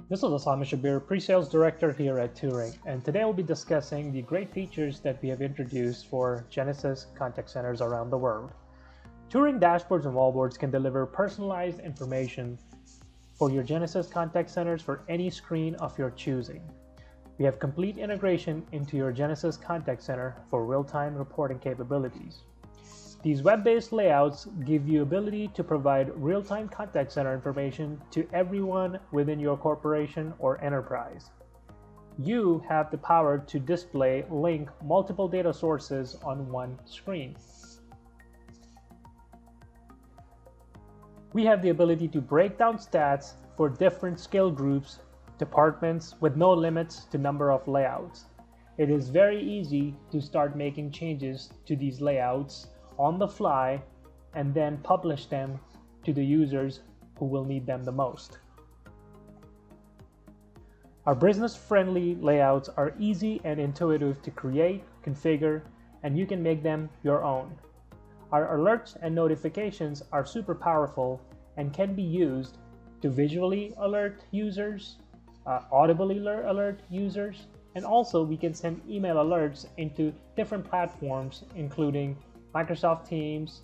This is Osama Shabir, Pre-Sales Director here at Touring, and today we'll be discussing the great features that we have introduced for Genesys contact centers around the world. Touring Dashboards and Wallboards can deliver personalized information for your Genesys contact centers for any screen of your choosing. We have complete integration into your Genesys contact center for real-time reporting capabilities. These web-based layouts give you ability to provide real-time contact center information to everyone within your corporation or enterprise. You have the power to display, link multiple data sources on one screen. We have the ability to break down stats for different skill groups, departments with no limits to number of layouts. It is very easy to start making changes to these layouts on the fly and then publish them to the users who will need them the most. Our business-friendly layouts are easy and intuitive to create, configure, and you can make them your own. Our alerts and notifications are super powerful and can be used to visually alert users, audibly alert users, and also we can send email alerts into different platforms including Microsoft Teams,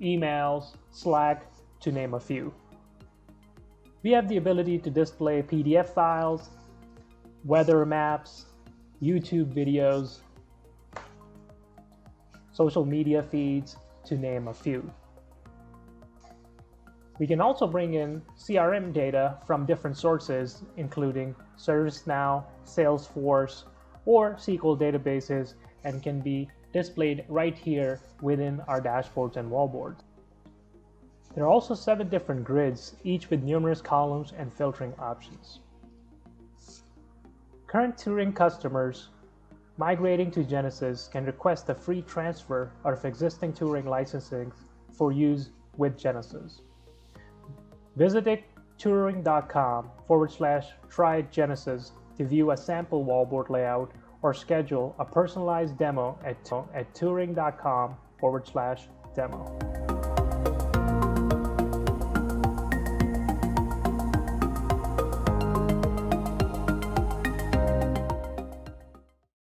emails, Slack, to name a few. We have the ability to display PDF files, weather maps, YouTube videos, social media feeds, to name a few. We can also bring in CRM data from different sources, including ServiceNow, Salesforce, or SQL databases, and can be displayed right here within our dashboards and wallboards. There are also 7 different grids, each with numerous columns and filtering options. Current Touring customers migrating to Genesys can request a free transfer of existing Touring licensing for use with Genesys. Visit touring.com/try Genesys to view a sample wallboard layout or schedule a personalized demo at touring.com/demo.